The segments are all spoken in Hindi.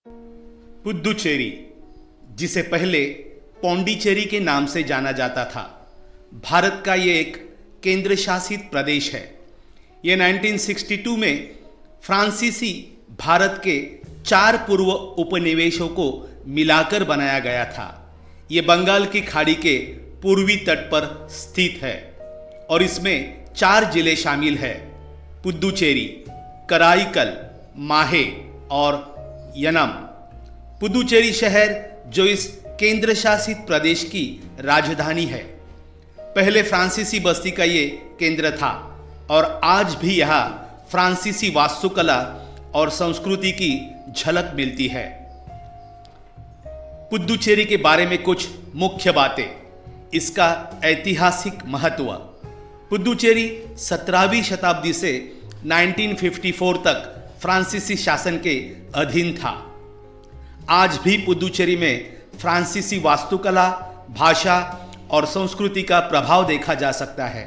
पुद्दुचेरी, जिसे पहले पौंडीचेरी के नाम से जाना जाता था, भारत का ये एक केंद्र शासित प्रदेश है। ये 1962 में फ्रांसीसी भारत के 4 पूर्व उपनिवेशों को मिलाकर बनाया गया था। ये बंगाल की खाड़ी के पूर्वी तट पर स्थित है और इसमें 4 जिले शामिल हैं: पुद्दुचेरी, कराईकल, माहे और यनम। पुद्दुचेरी शहर, जो इस केंद्र शासित प्रदेश की राजधानी है, पहले फ्रांसीसी बस्ती का ये केंद्र था और आज भी यहाँ फ्रांसीसी वास्तुकला और संस्कृति की झलक मिलती है। पुद्दुचेरी के बारे में कुछ मुख्य बातें। इसका ऐतिहासिक महत्व। पुद्दुचेरी 17वीं शताब्दी से 1954 तक फ्रांसीसी शासन के अधीन था। आज भी पुद्दुचेरी में फ्रांसीसी वास्तुकला, भाषा और संस्कृति का प्रभाव देखा जा सकता है।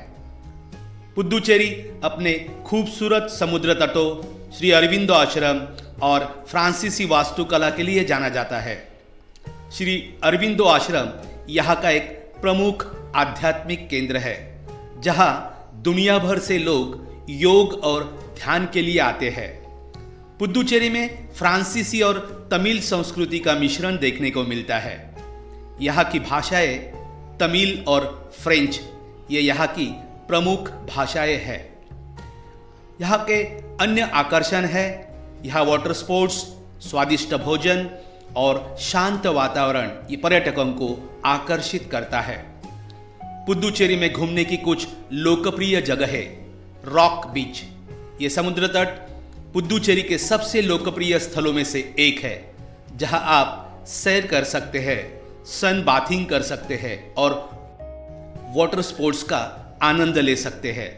पुद्दुचेरी अपने खूबसूरत समुद्र तटों, श्री अरविंदो आश्रम और फ्रांसीसी वास्तुकला के लिए जाना जाता है। श्री अरविंदो आश्रम यहाँ का एक प्रमुख आध्यात्मिक केंद्र है, जहाँ दुनिया भर से लोग योग और ध्यान के लिए आते हैं। पुद्दुचेरी में फ्रांसीसी और तमिल संस्कृति का मिश्रण देखने को मिलता है। यहाँ की भाषाएं तमिल और फ्रेंच, ये यहाँ की प्रमुख भाषाएं हैं। यहाँ के अन्य आकर्षण है यहाँ वाटर स्पोर्ट्स, स्वादिष्ट भोजन और शांत वातावरण, ये पर्यटकों को आकर्षित करता है। पुद्दुचेरी में घूमने की कुछ लोकप्रिय जगहें। रॉक बीच, ये समुद्र तट पुद्दुचेरी के सबसे लोकप्रिय स्थलों में से एक है, जहां आप सैर कर सकते हैं, सन बाथिंग कर सकते हैं और वाटर स्पोर्ट्स का आनंद ले सकते हैं।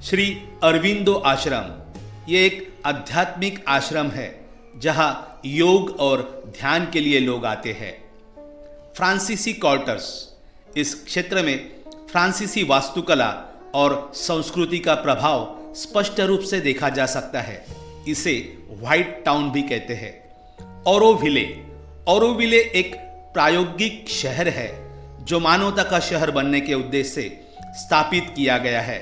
श्री अरविंदो आश्रम, ये एक आध्यात्मिक आश्रम है जहां योग और ध्यान के लिए लोग आते हैं। फ्रांसीसी क्वार्टर्स, इस क्षेत्र में फ्रांसीसी वास्तुकला और संस्कृति का प्रभाव स्पष्ट रूप से देखा जा सकता है। इसे व्हाइट टाउन भी कहते हैं। ओरोविले, ओरोविले एक प्रायोगिक शहर है जो मानवता का शहर बनने के उद्देश्य से स्थापित किया गया है।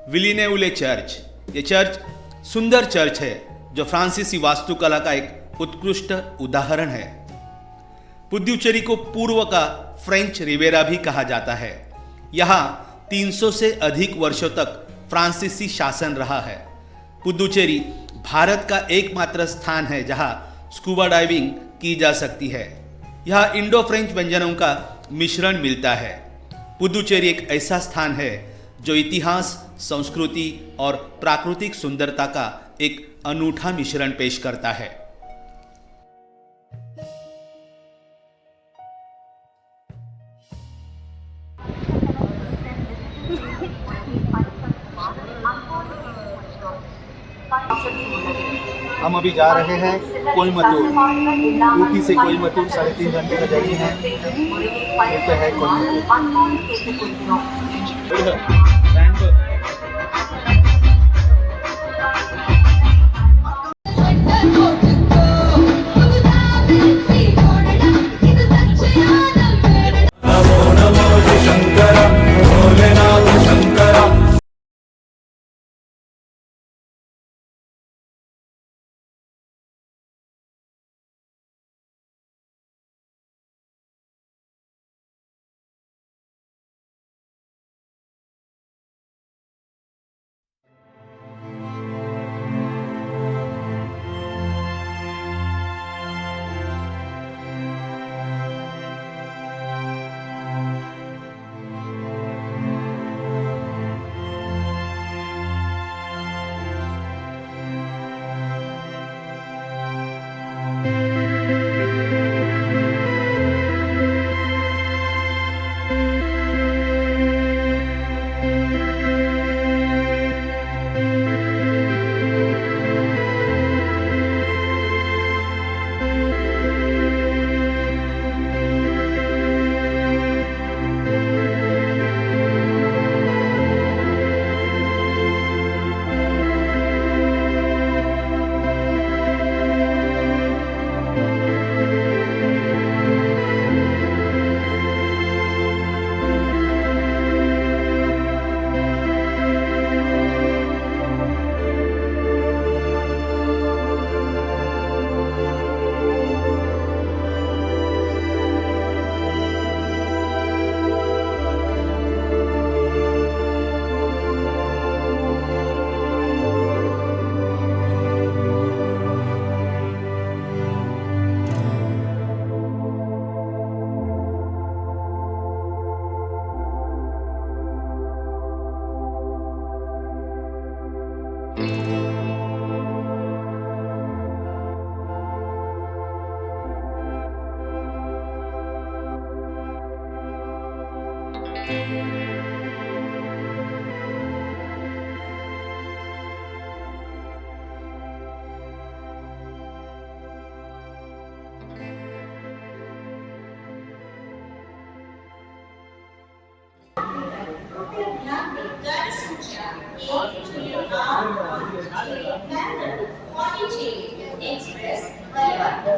विलिनेउले चर्च, ये चर्च सुंदर चर्च है जो फ्रांसीसी वास्तुकला का एक उत्कृष्ट उदाहरण है। पुद्दुचेरी को पूर्व का फ्रेंच रिवेरा भी कहा जाता है। यहाँ 300 से अधिक वर्षों तक फ्रांसीसी शासन रहा है। पुद्दुचेरी भारत का एकमात्र स्थान है जहां स्कूबा डाइविंग की जा सकती है। यहाँ इंडो फ्रेंच व्यंजनों का मिश्रण मिलता है। पुद्दुचेरी एक ऐसा स्थान है जो इतिहास, संस्कृति और प्राकृतिक सुंदरता का एक अनूठा मिश्रण पेश करता है। हम अभी जा रहे हैं कोयम्बतूर। ऊटी से कोयम्बतूर 3.5 घंटे का जर्नी है। ये है Coimbatore. Express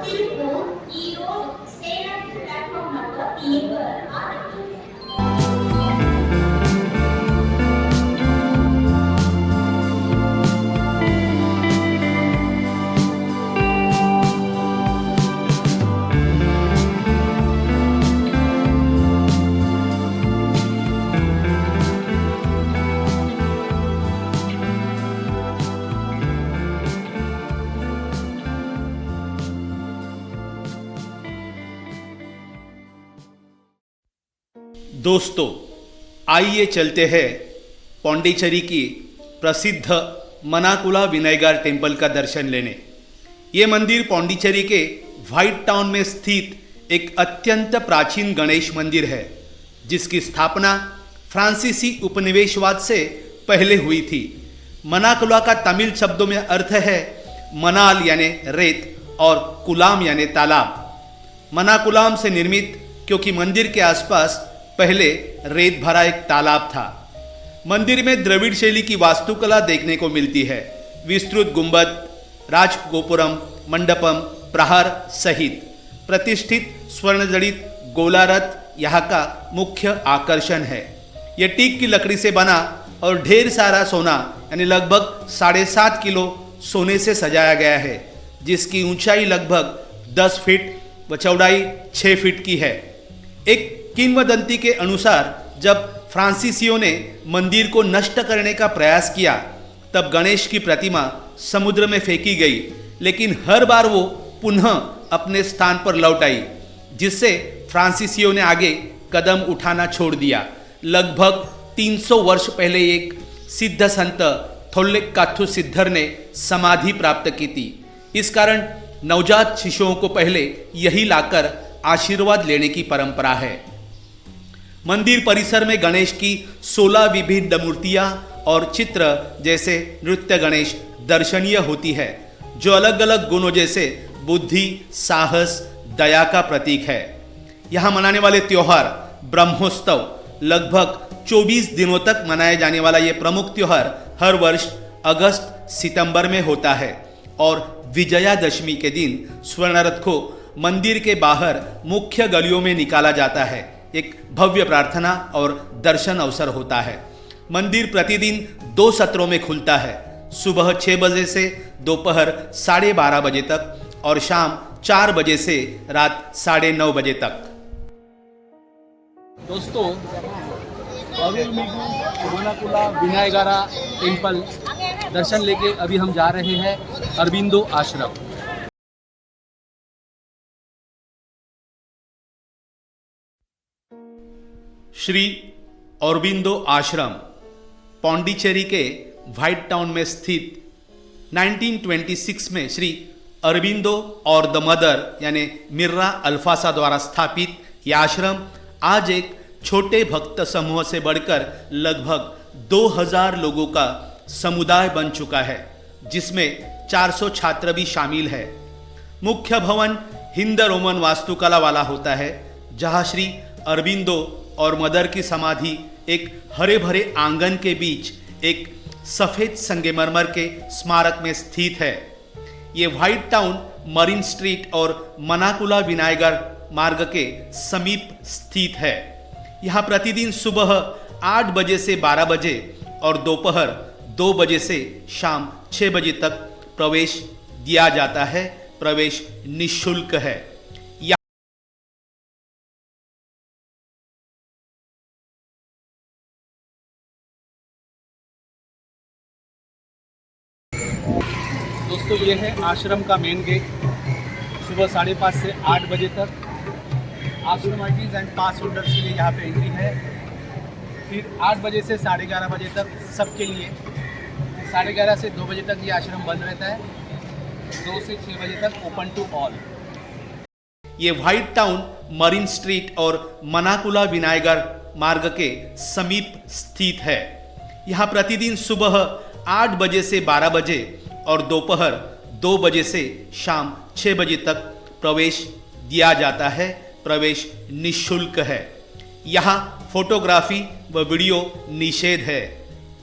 Tiruppur Erode Salem platform number 3 पर आ रही है। दोस्तों, आइए चलते हैं पौंडीचेरी की प्रसिद्ध मनाकुला विनायगर टेम्पल का दर्शन लेने। ये मंदिर पौंडीचेरी के व्हाइट टाउन में स्थित एक अत्यंत प्राचीन गणेश मंदिर है, जिसकी स्थापना फ्रांसीसी उपनिवेशवाद से पहले हुई थी। मनाकुला का तमिल शब्दों में अर्थ है मनाल यानी रेत और कुलाम यानी तालाब। मनाकुलाम से निर्मित क्योंकि मंदिर के आसपास पहले रेत भरा एक तालाब था। मंदिर में द्रविड़ शैली की वास्तुकला देखने को मिलती है। विस्तृत गुंबद, राजगोपुरम, मंडपम, प्रहार सहित प्रतिष्ठित स्वर्णजड़ित गोलारथ यहाँ का मुख्य आकर्षण है। यह टीक की लकड़ी से बना और ढेर सारा सोना यानी लगभग 7.5 किलो सोने से सजाया गया है, जिसकी ऊंचाई लगभग 10 फीट व चौड़ाई 6 फीट की है। एक किंवदंती के अनुसार जब फ्रांसीसियों ने मंदिर को नष्ट करने का प्रयास किया, तब गणेश की प्रतिमा समुद्र में फेंकी गई, लेकिन हर बार वो पुनः अपने स्थान पर लौट आई, जिससे फ्रांसीसियों ने आगे कदम उठाना छोड़ दिया। लगभग 300 वर्ष पहले एक सिद्ध संत थोल्लेकाथु सिद्धर ने समाधि प्राप्त की थी। इस कारण नवजात शिशुओं को पहले यही लाकर आशीर्वाद लेने की परंपरा है। मंदिर परिसर में गणेश की 16 विभिन्न मूर्तियां और चित्र जैसे नृत्य गणेश दर्शनीय होती है, जो अलग अलग गुणों जैसे बुद्धि, साहस, दया का प्रतीक है। यहाँ मनाने वाले त्योहार ब्रह्मोत्सव लगभग 24 दिनों तक मनाए जाने वाला ये प्रमुख त्योहार हर वर्ष अगस्त सितंबर में होता है और विजयादशमी के दिन स्वर्ण रथ को मंदिर के बाहर मुख्य गलियों में निकाला जाता है। एक भव्य प्रार्थना और दर्शन अवसर होता है। मंदिर प्रतिदिन 2 सत्रों में खुलता है, सुबह 6 बजे से दोपहर 12:30 बजे तक और शाम 4 बजे से रात 9:30 बजे तक। दोस्तों, मनाकुला विनायगर टेम्पल दर्शन लेके अभी हम जा रहे हैं अरबिंदो आश्रम। श्री अरबिंदो आश्रम पौंडीचेरी के व्हाइट टाउन में स्थित 1926 में श्री अरबिंदो और द मदर यानी मिर्रा अल्फासा द्वारा स्थापित यह आश्रम आज एक छोटे भक्त समूह से बढ़कर लगभग 2000 लोगों का समुदाय बन चुका है, जिसमें 400 छात्र भी शामिल है। मुख्य भवन हिंद रोमन वास्तुकला वाला होता है, जहां श्री अरबिंदो और मदर की समाधि एक हरे भरे आंगन के बीच एक सफेद संगमरमर के स्मारक में स्थित है। ये व्हाइट टाउन मरीन स्ट्रीट और मनाकुला विनायगर मार्ग के समीप स्थित है। यहाँ प्रतिदिन सुबह 8 बजे से 12 बजे और दोपहर 2 बजे से शाम 6 बजे तक प्रवेश दिया जाता है। प्रवेश निःशुल्क है। दोस्तों, ये है आश्रम का मेन गेट। सुबह 5:30 से 8 बजे तक आश्रमाइटीज एंड पास होल्डर्स के लिए यहाँ पे एंट्री है। फिर 8 बजे से 11:30 बजे तक सबके लिए, 11:30 से 2 बजे तक ये आश्रम बंद रहता है। 2 से 6 बजे तक ओपन टू ऑल। ये व्हाइट टाउन मरीन स्ट्रीट और मनाकुला विनायगर मार्ग के समीप स्थित है। यहाँ प्रतिदिन सुबह 8 बजे से 12 बजे और दोपहर 2 बजे से शाम 6 बजे तक प्रवेश दिया जाता है। प्रवेश निःशुल्क है। यहाँ फोटोग्राफी व वीडियो निषेध है।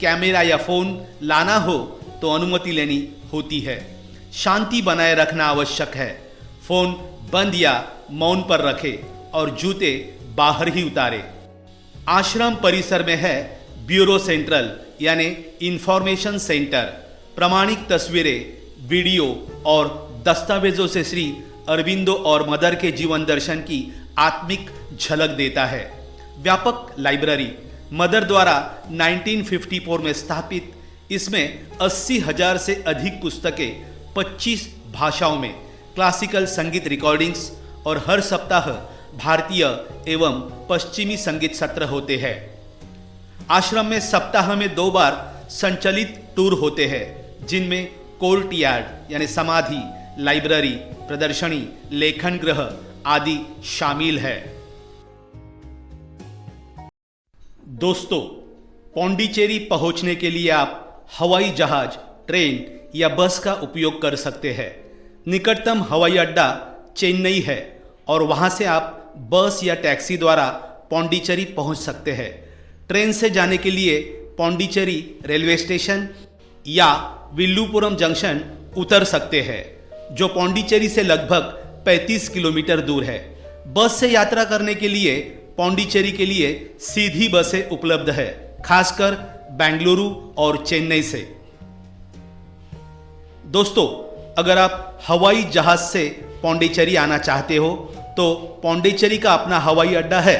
कैमरा या फोन लाना हो तो अनुमति लेनी होती है। शांति बनाए रखना आवश्यक है। फोन बंद या मौन पर रखें और जूते बाहर ही उतारे। आश्रम परिसर में है ब्यूरो सेंट्रल यानी इंफॉर्मेशन सेंटर। प्रमाणिक तस्वीरें, वीडियो और दस्तावेजों से श्री अरबिंदो और मदर के जीवन दर्शन की आत्मिक झलक देता है। व्यापक लाइब्रेरी मदर द्वारा 1954 में स्थापित, इसमें 80,000 से अधिक पुस्तकें 25 भाषाओं में, क्लासिकल संगीत रिकॉर्डिंग्स और हर सप्ताह भारतीय एवं पश्चिमी संगीत सत्र होते हैं। आश्रम में सप्ताह में 2 बार संचालित टूर होते हैं, जिनमें कोर्ट यार्ड यानी समाधि, लाइब्रेरी, प्रदर्शनी, लेखन गृह आदि शामिल है। दोस्तों, पौंडीचेरी पहुंचने के लिए आप हवाई जहाज, ट्रेन या बस का उपयोग कर सकते हैं। निकटतम हवाई अड्डा चेन्नई है और वहां से आप बस या टैक्सी द्वारा पौंडीचेरी पहुंच सकते हैं। ट्रेन से जाने के लिए पौंडीचेरी रेलवे स्टेशन या विल्लुपुरम जंक्शन उतर सकते हैं, जो पौंडीचेरी से लगभग 35 किलोमीटर दूर है। बस से यात्रा करने के लिए पौंडीचेरी के लिए सीधी बसें उपलब्ध है, खासकर बेंगलुरु और चेन्नई से। दोस्तों, अगर आप हवाई जहाज से पौंडीचेरी आना चाहते हो तो पौंडीचेरी का अपना हवाई अड्डा है,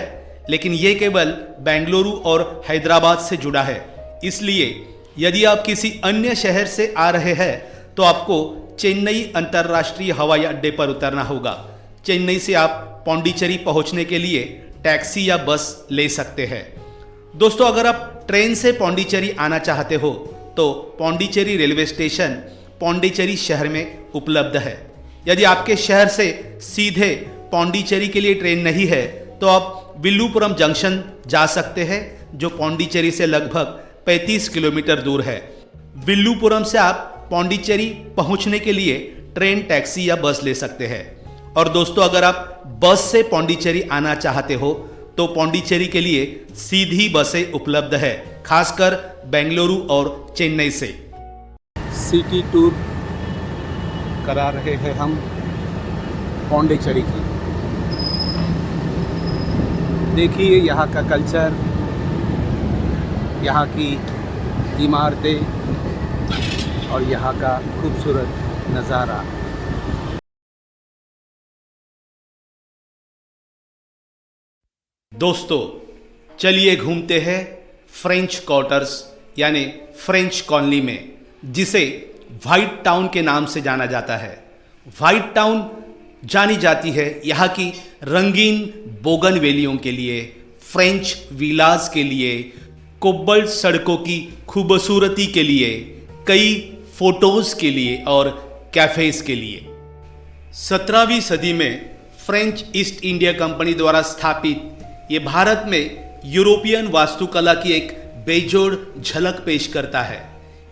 लेकिन यह केवल बेंगलुरु और हैदराबाद से जुड़ा है। इसलिए यदि आप किसी अन्य शहर से आ रहे हैं तो आपको चेन्नई अंतर्राष्ट्रीय हवाई अड्डे पर उतरना होगा। चेन्नई से आप पौंडीचेरी पहुंचने के लिए टैक्सी या बस ले सकते हैं। दोस्तों, अगर आप ट्रेन से पौंडीचेरी आना चाहते हो तो पौंडीचेरी रेलवे स्टेशन पौंडीचेरी शहर में उपलब्ध है। यदि आपके शहर से सीधे पौंडीचेरी के लिए ट्रेन नहीं है तो आप विल्लुपुरम जंक्शन जा सकते हैं, जो पौंडीचेरी से लगभग 35 किलोमीटर दूर है। विल्लुपुरम से आप पौंडीचेरी पहुंचने के लिए ट्रेन, टैक्सी या बस ले सकते हैं। और दोस्तों, अगर आप बस से पौंडीचेरी आना चाहते हो तो पौंडीचेरी के लिए सीधी बसें उपलब्ध है, खासकर बेंगलुरु और चेन्नई से। सिटी टूर करा रहे हैं हम पौंडीचेरी की। देखिए यहाँ का कल्चर, यहाँ की इमारतें और यहाँ का खूबसूरत नज़ारा। दोस्तों, चलिए घूमते हैं फ्रेंच क्वार्टर्स यानी फ्रेंच कॉलोनी में, जिसे व्हाइट टाउन के नाम से जाना जाता है। व्हाइट टाउन जानी जाती है यहाँ की रंगीन बोगनवेलियों के लिए, फ्रेंच विलास के लिए, कोबल्ट सड़कों की खूबसूरती के लिए, कई फोटोज के लिए और कैफेज के लिए। 17वीं सदी में फ्रेंच ईस्ट इंडिया कंपनी द्वारा स्थापित ये भारत में यूरोपियन वास्तुकला की एक बेजोड़ झलक पेश करता है।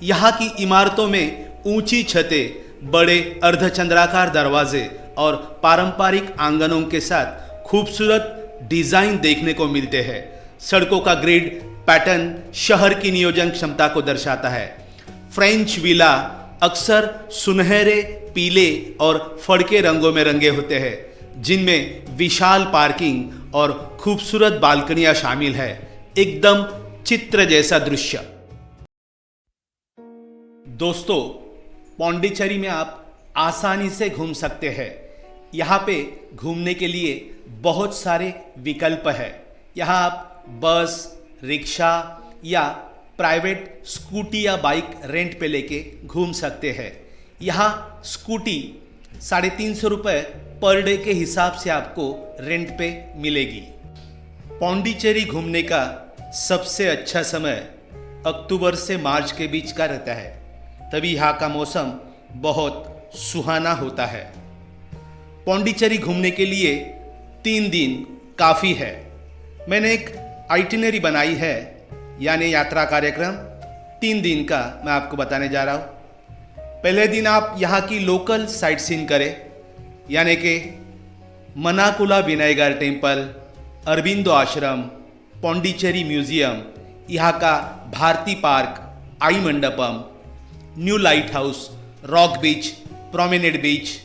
यहाँ की इमारतों में ऊंची छतें, बड़े अर्धचंद्राकार दरवाजे और पारंपरिक आंगनों के साथ खूबसूरत डिजाइन देखने को मिलते हैं। सड़कों का ग्रिड पैटर्न शहर की नियोजन क्षमता को दर्शाता है। फ्रेंच विला अक्सर सुनहरे, पीले और फड़के रंगों में रंगे होते हैं, जिनमें विशाल पार्किंग और खूबसूरत बालकनियां शामिल है। एकदम चित्र जैसा दृश्य। दोस्तों, पौंडीचेरी में आप आसानी से घूम सकते हैं। यहाँ पे घूमने के लिए बहुत सारे विकल्प है। यहाँ आप बस, रिक्शा या प्राइवेट स्कूटी या बाइक रेंट पे लेके घूम सकते हैं। यहाँ स्कूटी 350 रुपये पर डे के हिसाब से आपको रेंट पे मिलेगी। पौंडीचेरी घूमने का सबसे अच्छा समय अक्टूबर से मार्च के बीच का रहता है, तभी यहाँ का मौसम बहुत सुहाना होता है। पौंडीचेरी घूमने के लिए 3 दिन काफ़ी है। मैंने एक आइटिनरी बनाई है, यानी यात्रा कार्यक्रम 3 दिन का मैं आपको बताने जा रहा हूँ। पहले दिन आप यहाँ की लोकल साइट सीन करें, यानी कि मनाकुला विनायगर टेम्पल, अरबिंदो आश्रम, पौंडीचेरी म्यूजियम, यहाँ का Bharati park, Aayi Mandapam, new light house, rock beach, promenade beach,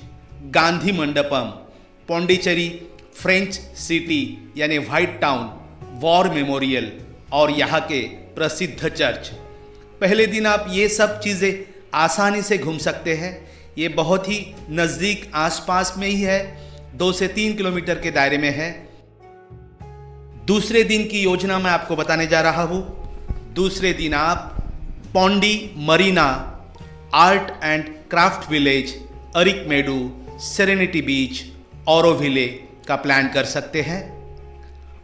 Gandhi Mandapam, Pondicherry French city यानी व्हाइट टाउन, वॉर मेमोरियल और यहाँ के प्रसिद्ध चर्च। पहले दिन आप ये सब चीज़ें आसानी से घूम सकते हैं। ये बहुत ही नज़दीक आसपास में ही है, 2 से 3 किलोमीटर के दायरे में है। दूसरे दिन की योजना मैं आपको बताने जा रहा हूँ। दूसरे दिन आप Pondy marina, art and craft village, Arikamedu, serenity beach, Auroville का प्लान कर सकते हैं।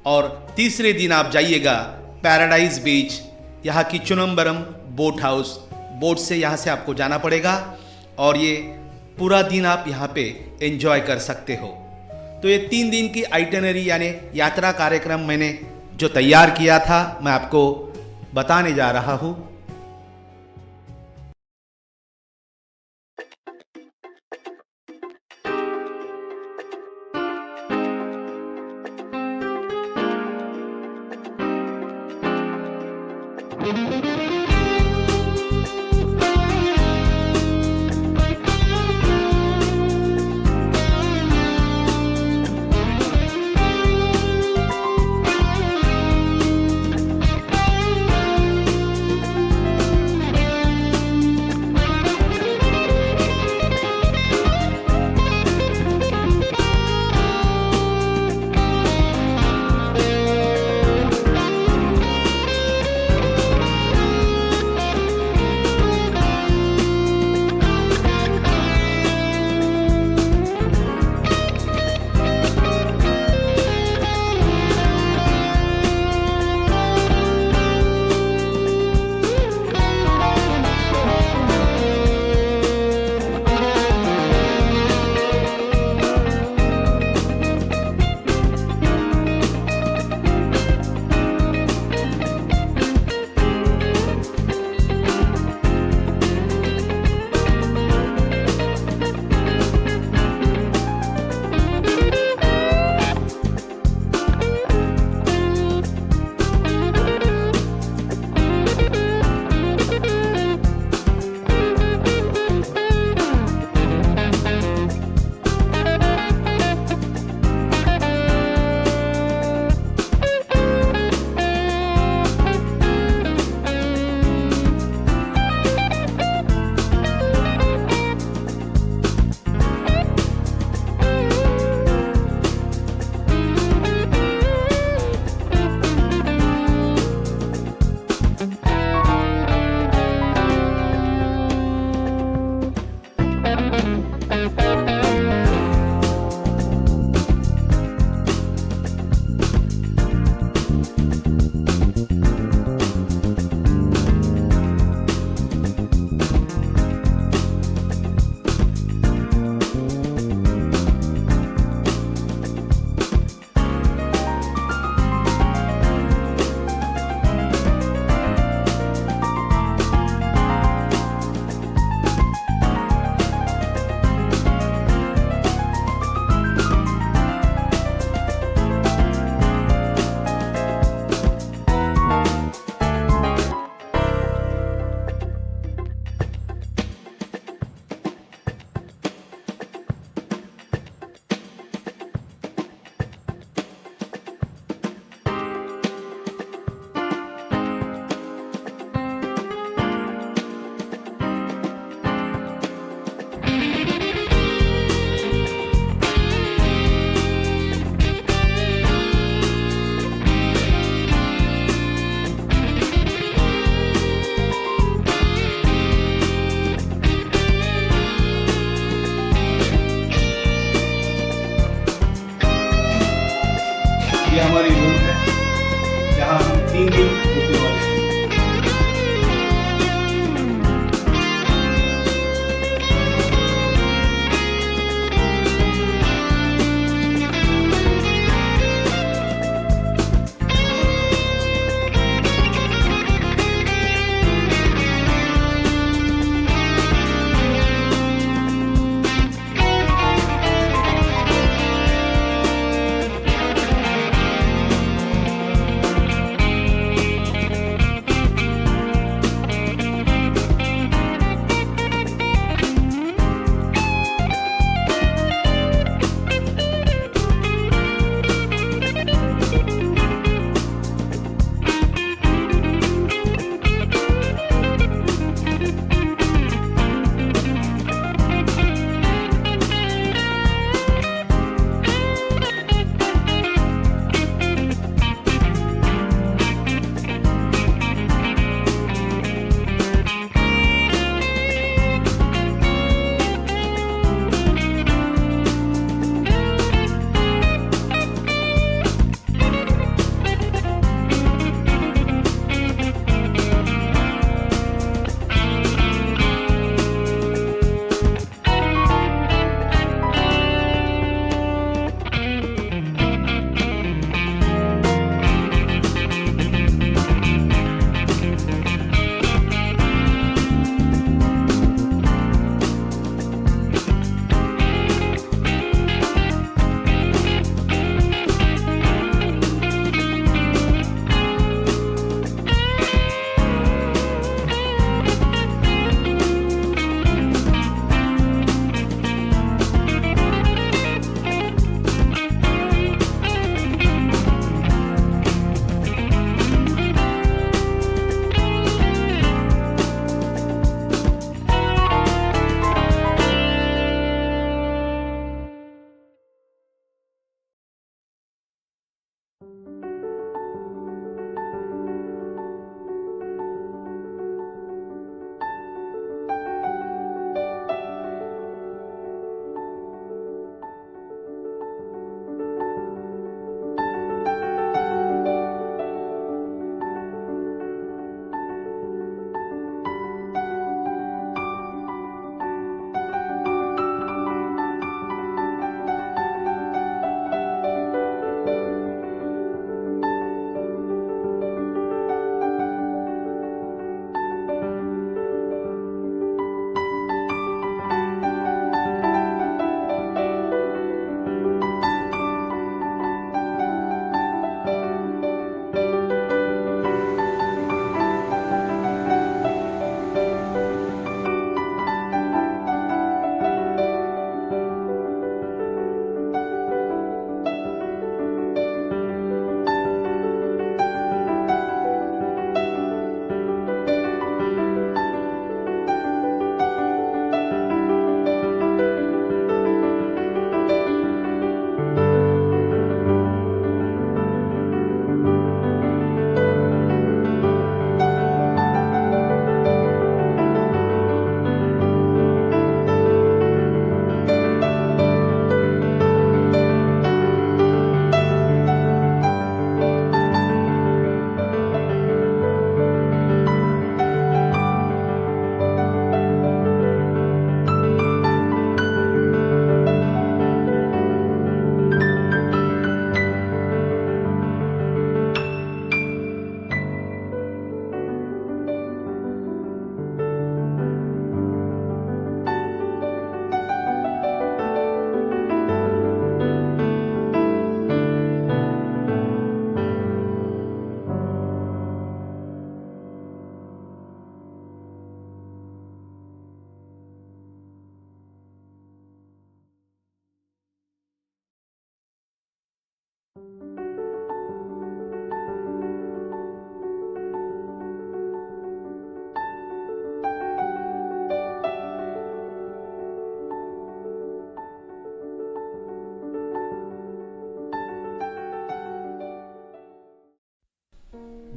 और तीसरे दिन आप जाइएगा पैराडाइज बीच, यहाँ की चुनम्बरम बोट हाउस। बोट से यहाँ से आपको जाना पड़ेगा और ये पूरा दिन आप यहाँ पे एंजॉय कर सकते हो। तो ये 3 दिन की आइटिनरी यानी यात्रा कार्यक्रम मैंने जो तैयार किया था, मैं आपको बताने जा रहा हूँ। ये हमारी रूम है, यहाँ हम 3 दिन रुकने वाले हैं।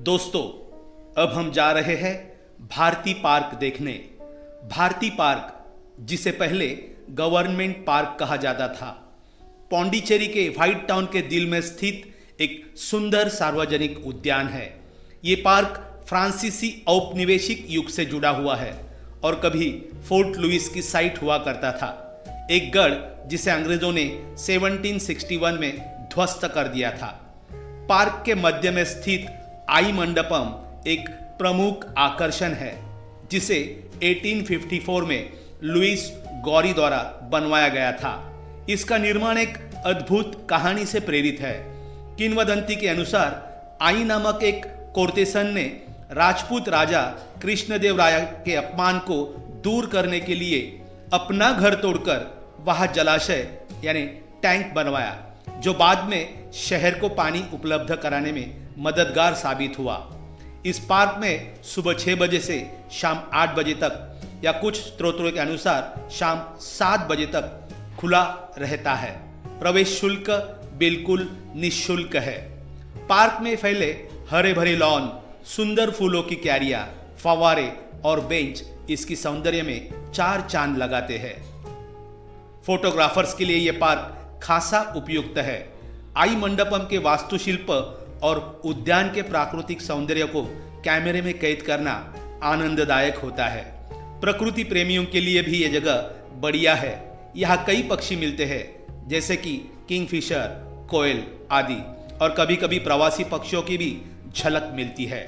दोस्तों, अब हम जा रहे हैं भारती पार्क देखने। भारती पार्क, जिसे पहले गवर्नमेंट पार्क कहा जाता था, पौंडीचेरी के व्हाइट टाउन के दिल में स्थित एक सुंदर सार्वजनिक उद्यान है। ये पार्क फ्रांसीसी औपनिवेशिक युग से जुड़ा हुआ है और कभी फोर्ट लुइस की साइट हुआ करता था, एक गढ़ जिसे अंग्रेजों ने 1761 में ध्वस्त कर दिया था। पार्क के मध्य में स्थित आई मंडपम एक प्रमुख आकर्षण है, जिसे 1854 में लुइस गौरी द्वारा बनवाया गया था। इसका निर्माण एक अद्भुत कहानी से प्रेरित है। किंवदंती के अनुसार आई नामक एक कोर्तेसन ने राजपूत राजा कृष्णदेव राय के अपमान को दूर करने के लिए अपना घर तोड़कर वहां जलाशय यानी टैंक बनवाया, जो बाद में शहर को पानी उपलब्ध कराने में मददगार साबित हुआ। इस पार्क में सुबह 6 बजे से शाम 8 बजे तक या कुछ स्रोतों के अनुसार शाम 7 बजे तक खुला रहता है। प्रवेश शुल्क बिल्कुल निःशुल्क है। पार्क में फैले हरे भरे लॉन, सुंदर फूलों की क्यारियां, फव्वारे और बेंच इसकी सौंदर्य में 4 चांद लगाते हैं। फोटोग्राफर्स के लिए यह पार्क खासा उपयुक्त है। आई मंडपम के वास्तुशिल्प और उद्यान के प्राकृतिक सौंदर्य को कैमरे में कैद करना आनंददायक होता है। प्रकृति प्रेमियों के लिए भी यह जगह बढ़िया है। यहाँ कई पक्षी मिलते हैं, जैसे कि किंगफिशर, कोयल आदि, और कभी कभी प्रवासी पक्षियों की भी झलक मिलती है।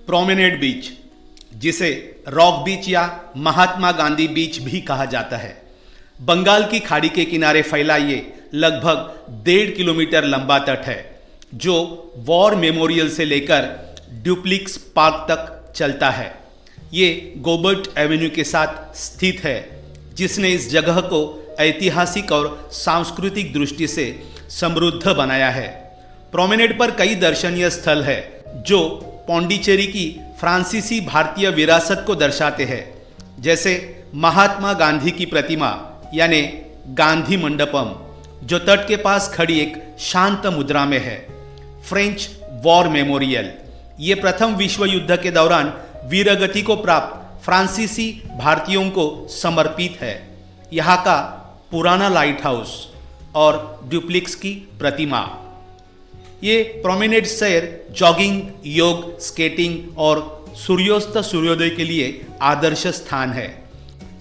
प्रोमेनेड बीच, जिसे रॉक बीच या महात्मा गांधी बीच भी कहा जाता है, बंगाल की खाड़ी के किनारे फैला ये लगभग 1.5 किलोमीटर लंबा तट है, जो वॉर मेमोरियल से लेकर ड्यूप्लिक्स पार्क तक चलता है। ये गोबर्ट एवेन्यू के साथ स्थित है, जिसने इस जगह को ऐतिहासिक और सांस्कृतिक दृष्टि से समृद्ध बनाया है। प्रोमेनेड पर कई दर्शनीय स्थल है, जो पौंडीचेरी की फ्रांसीसी भारतीय विरासत को दर्शाते हैं, जैसे महात्मा गांधी की प्रतिमा यानी गांधी मंडपम, जो तट के पास खड़ी एक शांत मुद्रा में है। फ्रेंच वॉर मेमोरियल, ये प्रथम विश्व युद्ध के दौरान वीरगति को प्राप्त फ्रांसीसी भारतीयों को समर्पित है। यहाँ का पुराना लाइट हाउस और ड्यूप्लिक्स की प्रतिमा। ये प्रोमेनेड सैर जॉगिंग, योग, स्केटिंग और सूर्योदय के लिए आदर्श स्थान है।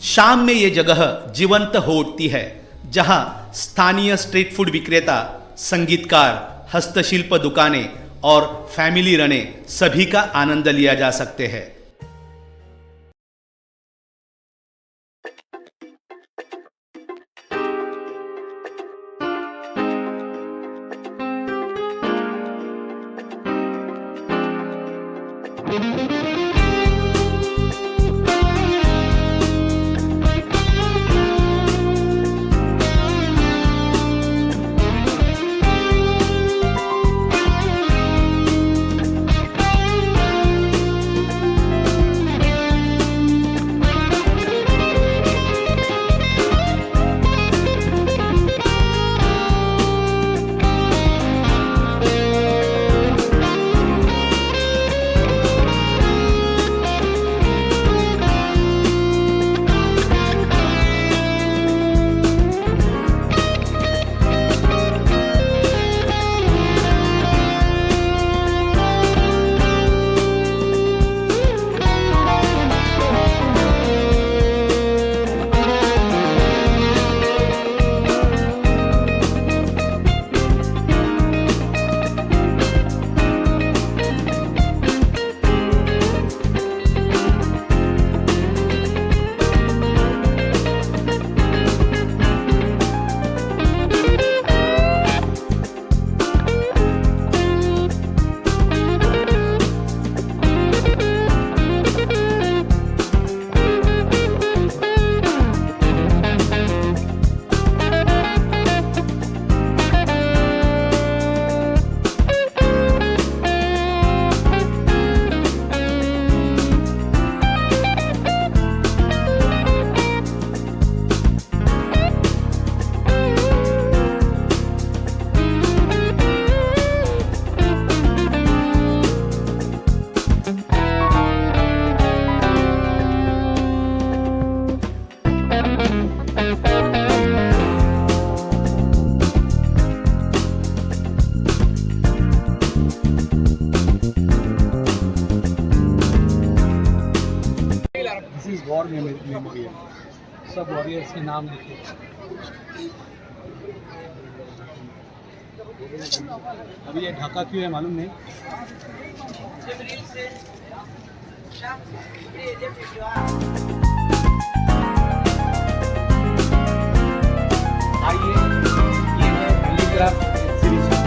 शाम में ये जगह जीवंत हो उठती है, जहां स्थानीय स्ट्रीट फूड विक्रेता, संगीतकार, हस्तशिल्प दुकानें और फैमिली रने सभी का आनंद लिया जा सकते हैं। दिस इज वॉर मेमोरियल, सब वॉरियर्स के नाम लिखे। अभी ये ढका क्यों है मालूम नहीं। आइए, ये है कैलीग्राफ एग्जीबिशन।